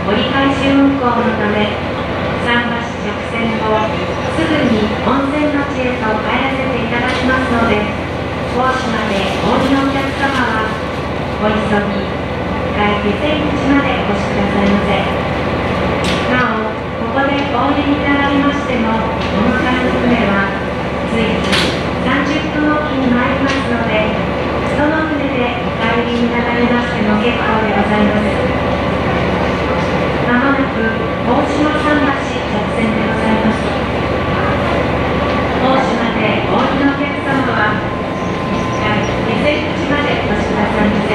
折り返し運行のため、桟橋着線後、すぐに温泉町へと帰らせていただきますので、大島でお降りのお客様は、お急ぎ、下出口までお越しくださいませ。なお、ここでお降りになられましても、お迎えの船は、随時30分おきに参りますので、その船でお帰りになられましても結構でございます。まもなく大島桟橋着線でございます。大島でお降りのお客様は、下出口までお越しくださいませ。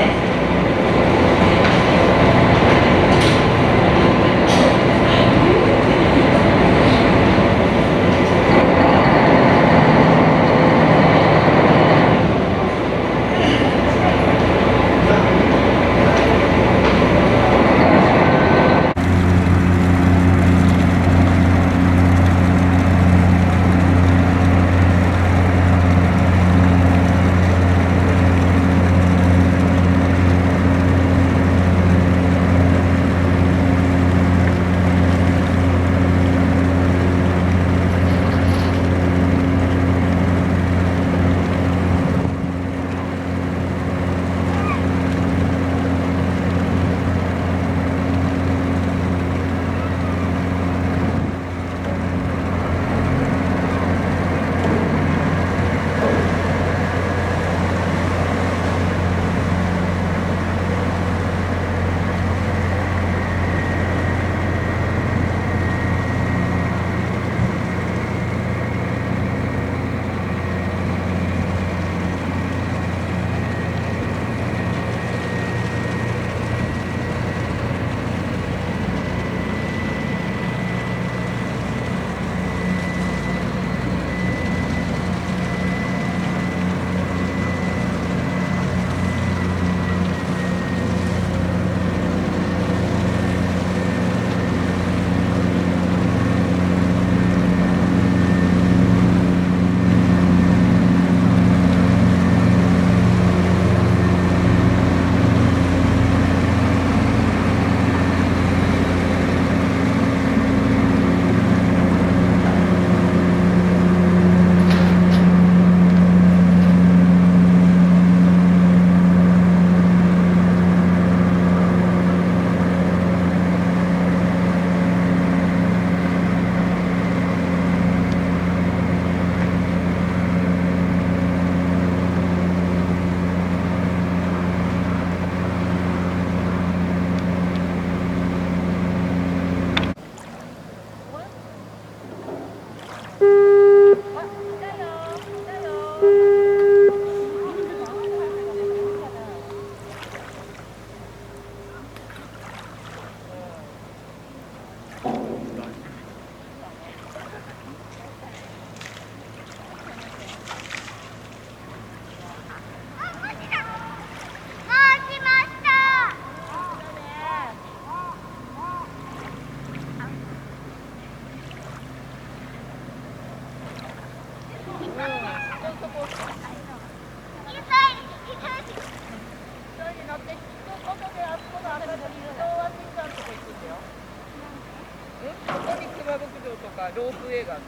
ロープウェイがある。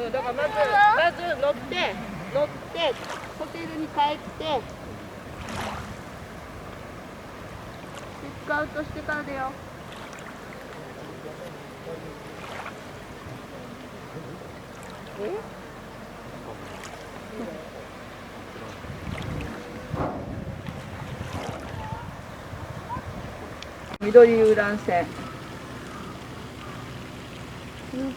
うん、だからまず乗ってホテルに帰ってチェックアウトしてからだよ。緑遊覧船。すごい。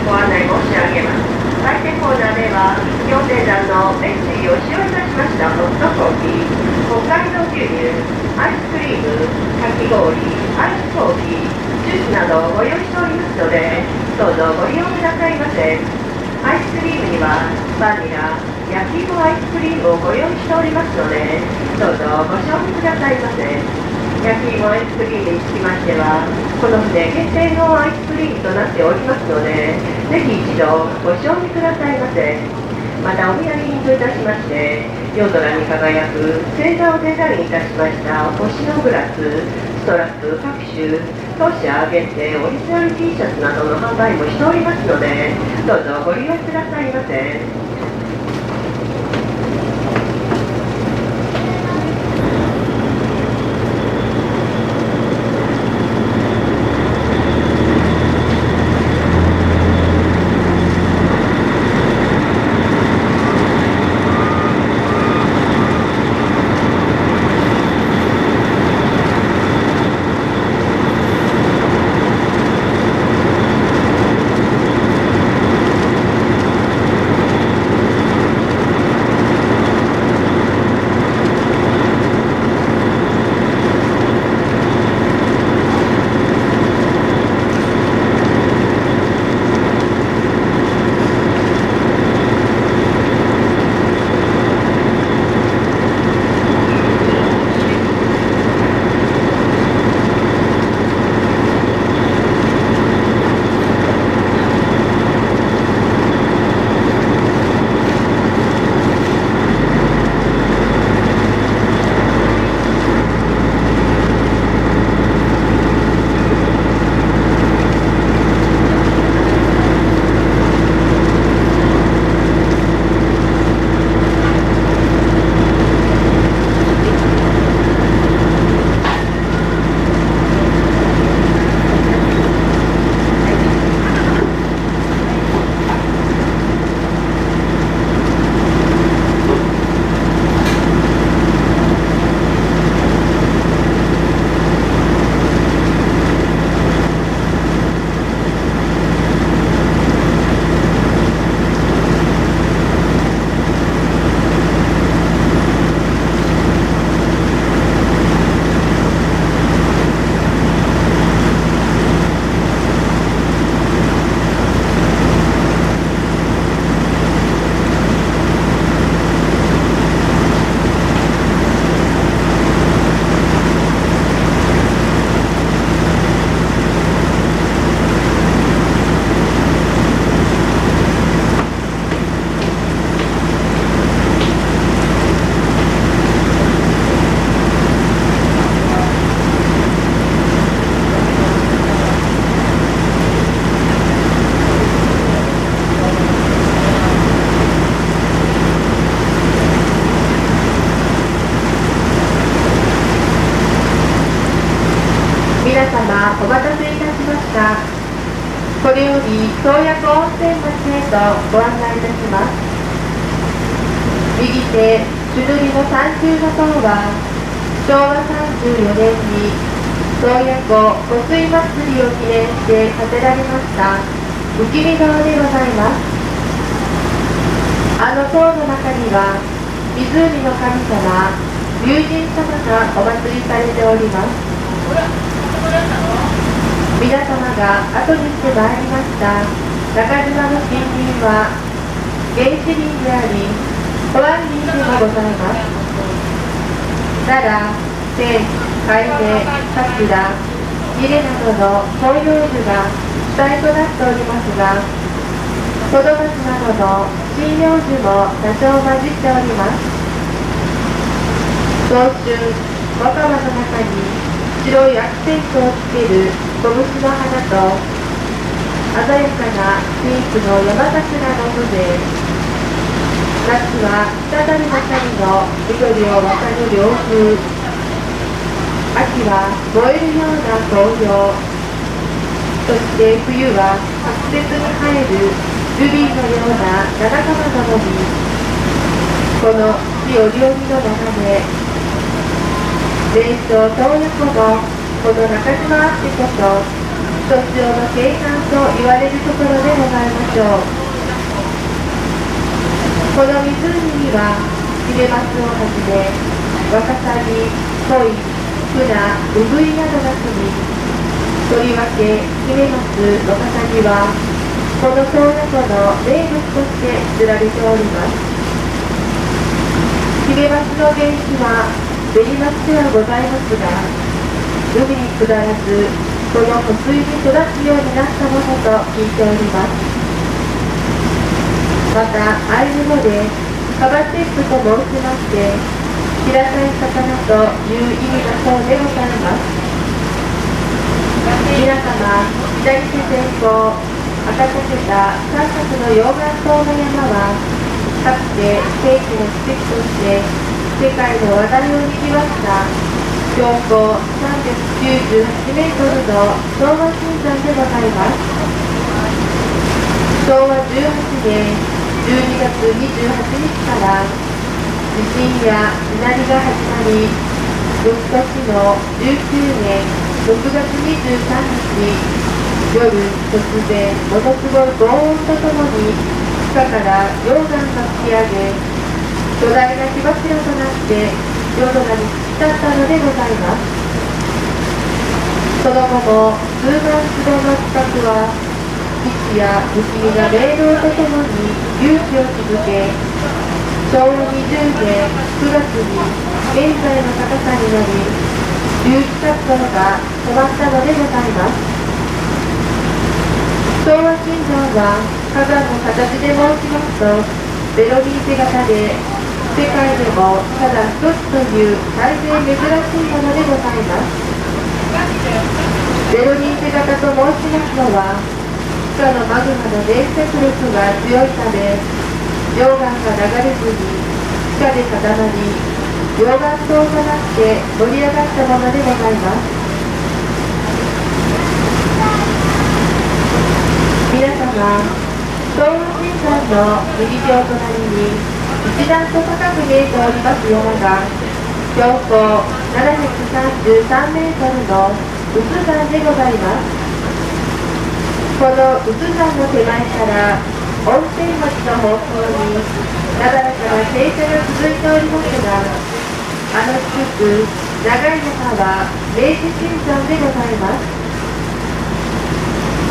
ご案内申し上げます。売店コーナーでは、行政団の別水を使用いたしましたホットコーヒー、北海道牛乳、アイスクリーム、かき氷、アイスコーヒー、ジュースなどをご用意しておりますので、どうぞご利用くださいませ。アイスクリームにはバニラ、焼き芋アイスクリームをご用意しておりますので、どうぞご賞味くださいませ。焼き芋アイスクリームにつきましては、この日で決定のアイスクリームとなっておりますので、ぜひ一度ご賞味くださいませ。またお土産品といたしまして、夜空に輝く星座をデザインいたしました星のグラス、ストラップ各種、当社限定オリジナル T シャツなどの販売もしておりますので、どうぞご利用くださいませ。皆様お待たせいたしました。これより洞爺湖温泉町へとご案内いたします。右手朱塗りの三重塔は昭和34年に洞爺湖湖水祭りを記念して建てられました浮見川でございます。あの塔の中には湖の神様龍神様がお祭りされております。皆様が後にしてまいりました中島の森林は原始林であり保安林でもございます。奈良、千、楓、桜、ヒレなどの広葉樹が主体となっておりますが、トドマツなどの針葉樹も多少混じっております。早春、若葉の中に白いアクセントをつける小虫の花と鮮やかなピンクの山桜の風情。夏は再びまさにの緑を渡る涼風。秋は燃えるような紅葉。そして冬は白雪に映えるルビーのような七玉の実。この四季折々の中で名所洞爺湖のこの中島あってこそ一つの景観と言われるところでございましょう。この湖にはヒレマスをはじめワカサギ、コイ、フナ、ウグイなどが住み、とりわけヒレマス、ワカサギはこの洞爺湖の名物として知られております。ヒメマスの原種はベニマスではございますが、海に下らず、この湖水に育つようになったものと聞いております。また、アイヌ語でカバチェックと申しまして、平たい魚という意味だそうでございます。皆様、左手前方、赤くけた三角の溶岩島の山は、かつて世紀の奇跡として世界の話題を賑わした標高398メートルの昭和新山でございます。昭和18年12月28日から地震や津波が始まり、翌年の19年6月23日、夜突然ものすごい轟音とともに地下から溶岩が噴き上げ、巨大な火柱となって夜空に突き立ったのでございます。その後も数万キロの近くは基地や不気味な霊能とともに隆起を続け、昭和20年9月に現在の高さになり、隆起活動が止まったのでございます。昭和新山は火山の形で申しますと、ベロニーゼ型で、世界でもただ一つという大変珍しいものでございます。ベロニーゼ型と申しますのは、地下のマグマの伝説力が強いため、溶岩が流れずに地下で固まり、溶岩島となって盛り上がったものでございます。皆様、昭和新山の右手隣に一段と高く見えております山が、標高733メートルの有珠山でございます。この有珠山の手前から温泉町の方向になだらかな傾斜が続いておりますが、低く長い山は明治新山でございます。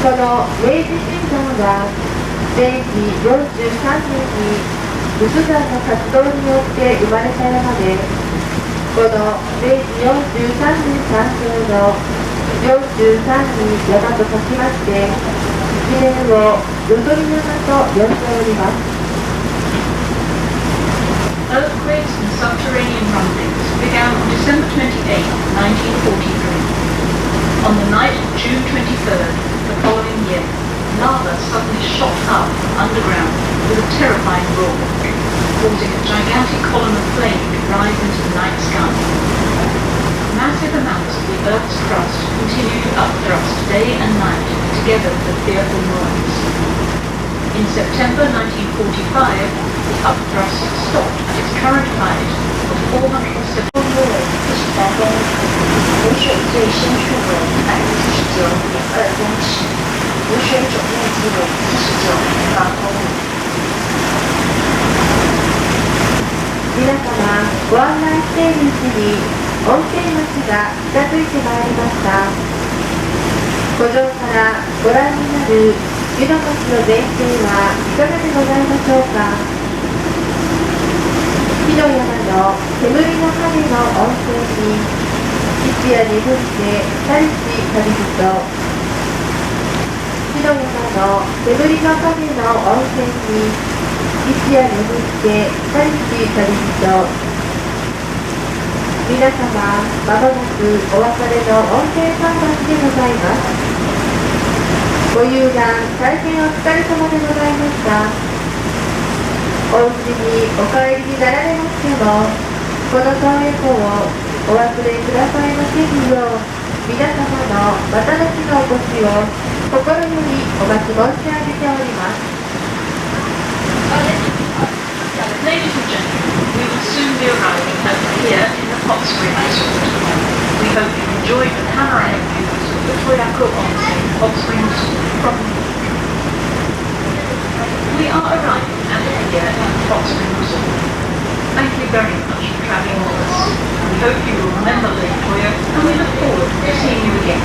この明治新山は明治43年に有珠山の活動によって生まれた山で、この明治43年誕生の43に山と書きまして、一年を夜鳥山と呼んでおります。Earthquakes and subterranean rumblings began on December 28, 1943. On the night of June 23rd, the following year, lava suddenly shot up underground with a terrifying roar, causing a gigantic column of flame to rise into the night sky. Massive amounts of the Earth's crust continue to upthrust day and night, together with a fearful noise. In September 1945, the upthrust stopped at its current height of 470. 湖水最深处为149.2公尺，湖水总面积为49.8公里。皆様、ご案内しているうちに温泉町が近づいてまいりました。湖上からご覧になる湯の町の全景はいかがでございましょうか。火の山の煙の影の温泉に一夜眠って旅し旅人、火の山の煙の影の温泉に一夜眠って旅し旅人、皆様、まもなくお別れの温泉看板でございます。ご遊覧大変お疲れ様でございました。お家にお帰りになられましても、この洞爺湖をお忘れくださいませんよう、皆様のまたの日のお越しを心よりお待ち申し上げております。Ladies and gentlemen, we will soon be arriving over here in the Hot Spring Resort. We hope you enjoyed the panoramic views of the Toyako Onsen Hot Spring Resort from the beach. We are arriving at here in the Hot Spring Resort. Thank you very much for travelling with us. We hope you will remember Lake Toyo, and we look forward to seeing you again.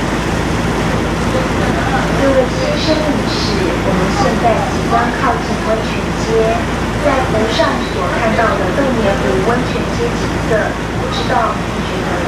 各位先生女士，我们现在将靠近温泉街，在湖上所看到的洞爷湖温泉街景色，不知道你觉得